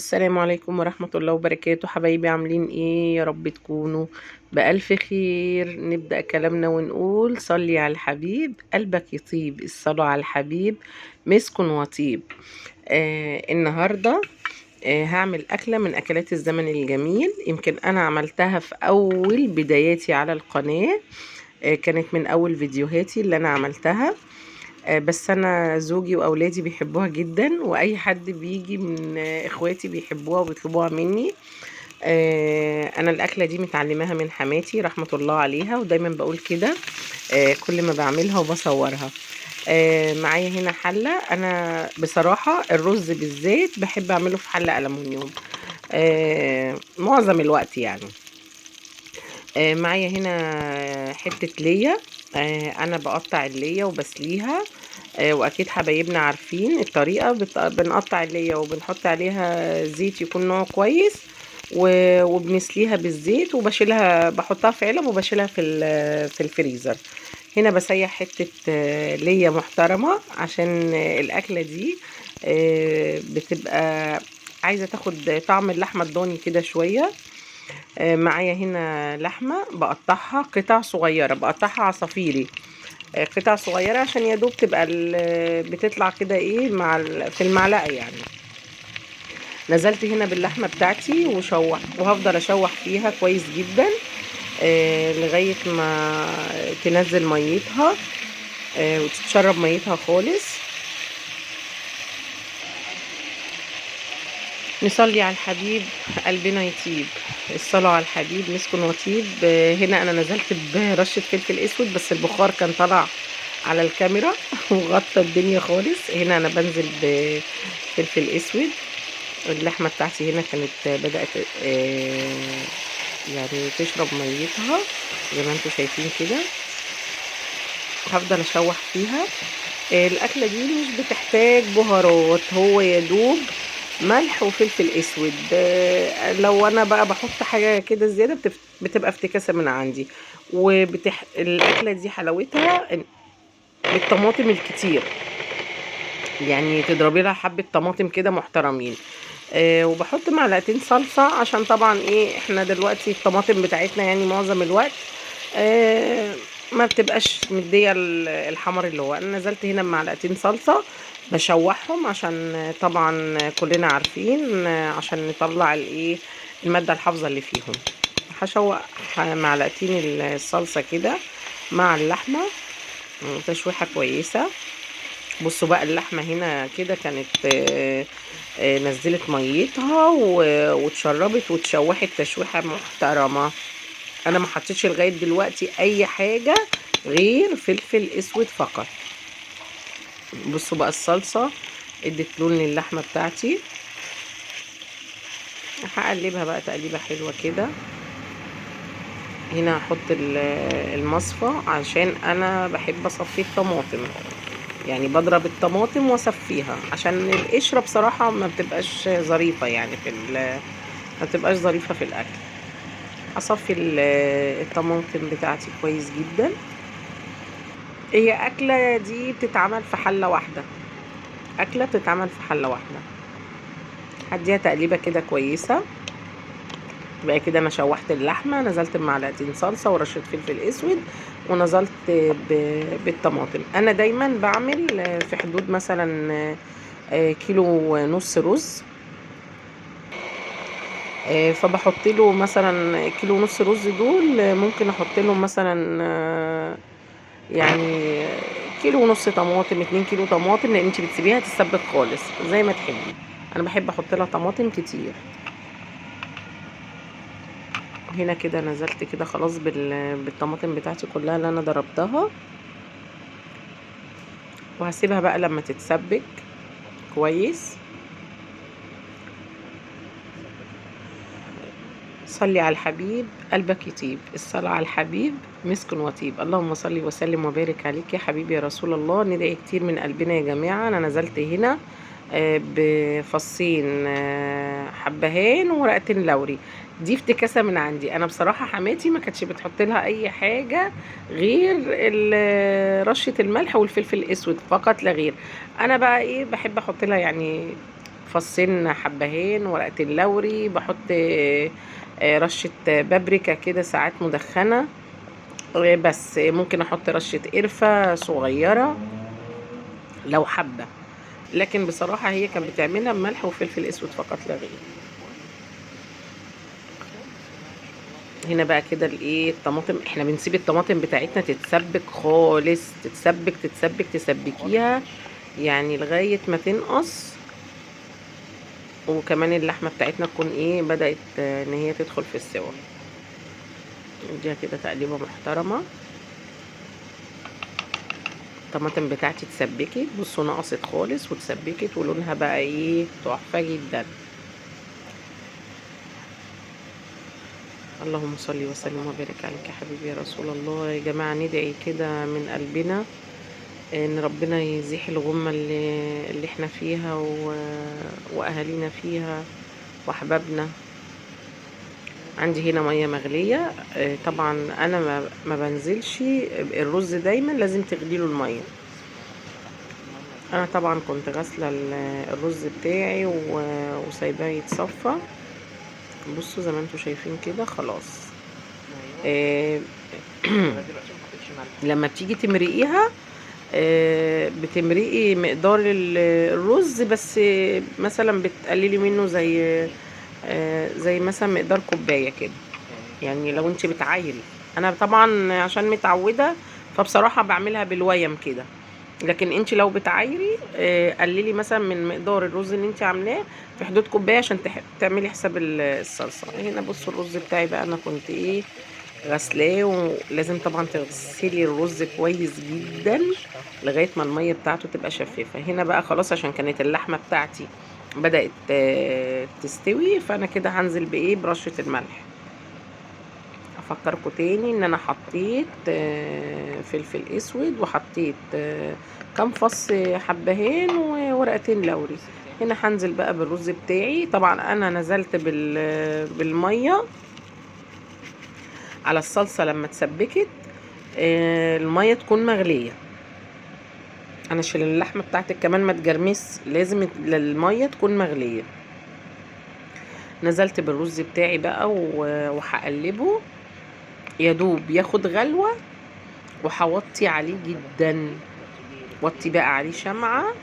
السلام عليكم ورحمة الله وبركاته. حبايبي عاملين ايه؟ يا رب تكونوا بألف خير. نبدأ كلامنا ونقول صلي على الحبيب قلبك يطيب. الصلاة على الحبيب مسك وطيب. النهاردة هعمل أكلة من أكلات الزمن الجميل. يمكن أنا عملتها في أول بداياتي على القناة. كانت من أول فيديوهاتي اللي أنا عملتها. بس انا زوجي واولادي بيحبوها جدا، واي حد بيجي من اخواتي بيحبوها وبيطلبوها مني. انا الاكله دي متعلماها من حماتي رحمه الله عليها، ودايما بقول كده كل ما بعملها وبصورها. معايا هنا حله. انا بصراحه الرز بالذات بحب اعمله في حله ألمونيوم معظم الوقت يعني. معايا هنا حتة ليا. انا بقطع الليا وبسليها. واكيد حبايبنا عارفين الطريقة. بنقطع الليا وبنحط عليها زيت يكون نوع كويس، وبنسليها بالزيت وبشيلها، بحطها في علب وبشيلها في الفريزر. هنا بسيح حتة ليا محترمة عشان الأكلة دي بتبقى عايزة تاخد طعم اللحمة الضاني كده شوية. معايا هنا لحمة بقطعها قطع صغيرة، بقطعها عصافيري. قطع صغيرة عشان يا دوب تبقى بتطلع كده ايه في المعلقة يعني. نزلت هنا باللحمة بتاعتي وهفضل اشوح فيها كويس جدا لغاية ما تنزل ميتها وتتشرب ميتها خالص. نصلي على الحبيب قلبنا يطيب. الصلاة على الحبيب مسك وطيب. هنا انا نزلت برشة فلفل اسود، بس البخار كان طلع على الكاميرا وغطى الدنيا خالص. هنا انا بنزل بفلفل اسود. اللحمة بتاعتي هنا كانت بدأت يعني تشرب ميتها زي ما انتم شايفين كده. هفضل اشوح فيها. الاكلة دي مش بتحتاج بهارات، هو يا دوب ملح وفلفل اسود. لو انا بقى بحط حاجه كده زياده بتبقى افتكاسه من عندي. الاكله دي حلاوتها بالطماطم الكتير، يعني تضربي لها حبه طماطم كده محترمين. وبحط معلقتين صلصه عشان طبعا ايه، احنا دلوقتي الطماطم بتاعتنا يعني معظم الوقت آه ما بتبقاش مديه الحمر اللي هو. انا نزلت هنا بمعلقتين صلصه بشوحهم عشان طبعا كلنا عارفين عشان نطلع الايه الماده الحافظه اللي فيهم. هشوح معلقتين الصلصه كده مع اللحمه تشويحه كويسه. بصوا بقى اللحمه هنا كده كانت نزلت ميتها واتشربت واتشوحت تشويحه محترمه. انا ما حطيتش لغايه دلوقتي اي حاجه غير فلفل اسود فقط. بصوا بقى الصلصه ادت لون للحمه بتاعتي. هقلبها بقى تقليبه حلوه كده. هنا هحط المصفى عشان انا بحب اصفي الطماطم، يعني بضرب الطماطم واصفيها عشان القشره بصراحه ما بتبقاش ظريفه يعني ما بتبقاش ظريفه في الاكل. اصفي الطماطم بتاعتي كويس جدا. هي اكله دي بتتعمل في حله واحده، اكله بتتعمل في حله واحده. هديها تقليبه كده كويسه. بقى كده انا شوحت اللحمه، نزلت بمعلقتين صلصه ورشه فلفل اسود ونزلت بالطماطم. انا دايما بعمل في حدود مثلا كيلو ونص رز. فبحط له مثلا كيلو ونص رز دول ممكن احط لهم مثلا يعني كيلو ونص طماطم، 2 كيلو طماطم، لان انت بتسيبيها تتسبك خالص زي ما تحبي. انا بحب احط لها طماطم كتير. هنا كده نزلت كده خلاص بالطماطم بتاعتي كلها اللي انا ضربتها، وهسيبها بقى لما تتسبك كويس. صلي على الحبيب قلبك يطيب. الصلاة على الحبيب مسك وطيب. اللهم صل وسلم وبارك عليك يا حبيبي يا رسول الله. ندعي كتير من قلبنا يا جماعة. انا نزلت هنا بفصين حبهان وورقتين لوري. دي افتكاسة من عندي انا بصراحة. حماتي ما كانتش بتحط لها اي حاجة غير رشة الملح والفلفل الاسود فقط لا غير. انا بقى ايه بحب احط لها يعني فصين حبهان، ورقتين لوري، بحط رشة بابريكا كده ساعات مدخنة، بس ممكن احط رشة قرفة صغيرة لو حابة، لكن بصراحة هي كانت بتعملها بملح وفلفل اسود فقط لا غير. هنا بقى كده الايه الطماطم، احنا بنسيب الطماطم بتاعتنا تتسبك خالص، تتسبك تتسبك تسبكيها يعني لغاية ما تنقص، وكمان اللحمة بتاعتنا تكون ايه بدأت ان هي تدخل في السوا. نديها كده تقليبة محترمة. الطماطم بتاعتي اتسبكت، بصوا نقصت خالص واتسبكت ولونها بقى ايه تحفة جدا. اللهم صل وسلم وبارك عليك يا حبيبي يا رسول الله. يا جماعة ندعي كده من قلبنا ان ربنا يزيح الغمة اللي احنا فيها واهالينا فيها واحبابنا. عندي هنا مية مغلية، طبعا انا ما بنزلش الرز، دايما لازم تغليله المية. انا طبعا كنت غاسلة الرز بتاعي وسايباه يتصفى. بصوا زي ما انتوا شايفين كده خلاص. لما بتيجي تمرقيها بتمرقي مقدار الرز بس، مثلا بتقللي منه زي مثلا مقدار كوباية كده، يعني لو انت بتعايري. انا طبعا عشان متعودة فبصراحة بعملها بالويم كده، لكن انت لو بتعايري قللي مثلا من مقدار الرز اللي انت عاملاه في حدود كوبايه عشان تعملي حساب الصلصه. هنا بصوا الرز بتاعي بقى انا كنت ايه غسلاه، ولازم طبعا تغسلي الرز كويس جدا لغايه ما الميه بتاعته تبقى شفافه. هنا بقى خلاص عشان كانت اللحمه بتاعتي بدات تستوي، فانا كده هنزل بايه برشه الملح. افكركم تاني ان انا حطيت فلفل اسود، وحطيت كام فص حبهان وورقتين لوري. هنا هنزل بقى بالرز بتاعي. طبعا انا نزلت بالميه على الصلصه لما اتسبكت، الميه تكون مغليه، انا عشان اللحمه بتاعتك كمان ما تجرمس لازم الميه تكون مغليه. نزلت بالرز بتاعي بقى وهقلبه يا دوب ياخد غلوه، وهوطي عليه جدا، وطي بقى عليه شمعة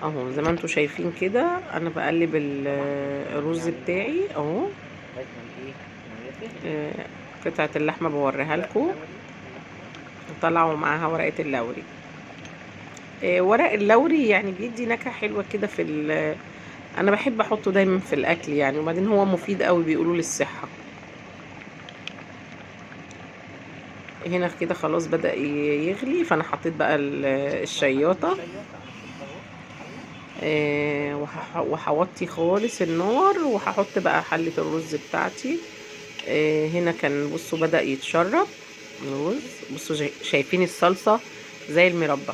اهو زي ما انتوا شايفين كده. انا بقلب الرز بتاعي اهو. قطعة اللحمة بوريها لكم طلعوا معاها ورقة اللوري. ورق اللوري يعني بيدي نكهة حلوة كده انا بحب احطه دايما في الاكل يعني، وبعدين هو مفيد قوي بيقولوا للصحة. هنا كده خلاص بدأ يغلي، فانا حطيت بقى الشياطة وهوطي خالص النار، وهحط بقى حلة الرز بتاعتي. هنا كان بصوا بدأ يتشرب الرز، بصوا شايفين الصلصة زي المربى.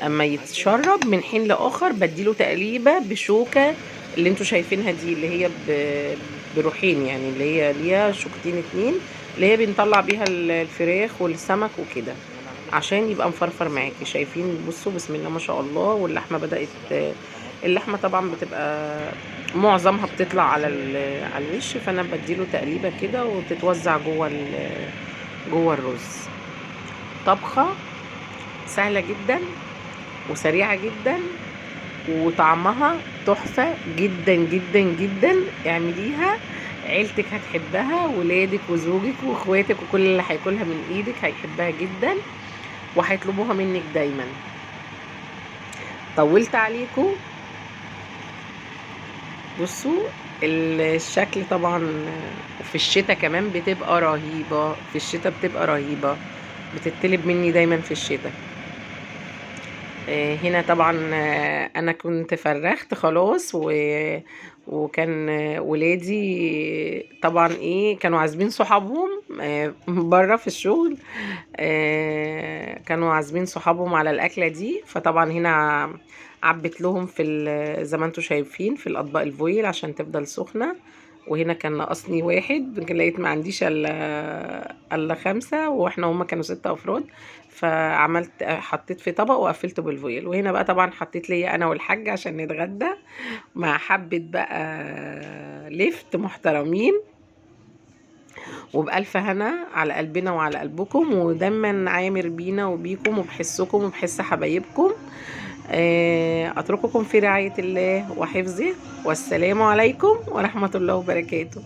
اما يتشرب من حين لآخر بديله تقليبة بشوكة اللي انتوا شايفينها دي، اللي هي بروحين يعني، اللي هي ليها شوكتين اتنين، اللي هي بنطلع بيها الفراخ والسمك وكده عشان يبقى مفرفر معاكي. شايفين بصوا بسم الله ما شاء الله. واللحمه بدات، اللحمه طبعا بتبقى معظمها بتطلع على الوش، فانا بديله تقليبه كده وتتوزع جوه الرز. طبخه سهله جدا وسريعه جدا وطعمها تحفه جدا جدا جدا. اعمليها عيلتك هتحبها، ولادك وزوجك واخواتك وكل اللي هياكلها من ايدك هيحبها جدا وهيطلبوها منك دايما. طولت عليكم. بصوا الشكل طبعا في الشتاء كمان بتبقى رهيبة، في الشتاء بتبقى رهيبة، بتطلب مني دايما في الشتاء. هنا طبعا انا كنت فرغت خلاص وكان ولادي طبعا ايه كانوا عازمين صحابهم بره في الشغل، كانوا عازمين صحابهم على الاكله دي، فطبعا هنا عبت لهم زي ما انتوا شايفين في الاطباق الفويل عشان تفضل سخنه. وهنا كان ناقصني واحد، لقيت ما عنديش الا 5، واحنا هما كانوا 6 افراد، فعملت حطيت في طبق وقفلته بالفويل. وهنا بقى طبعا حطيت ليا انا والحاج عشان نتغدى مع حبة بقى لفت محترمين. وبألف هنا على قلبنا وعلى قلبكم، ودايما عامر بينا وبيكم وبحسكم وبحس حبايبكم. أترككم في رعاية الله وحفظه، والسلام عليكم ورحمة الله وبركاته.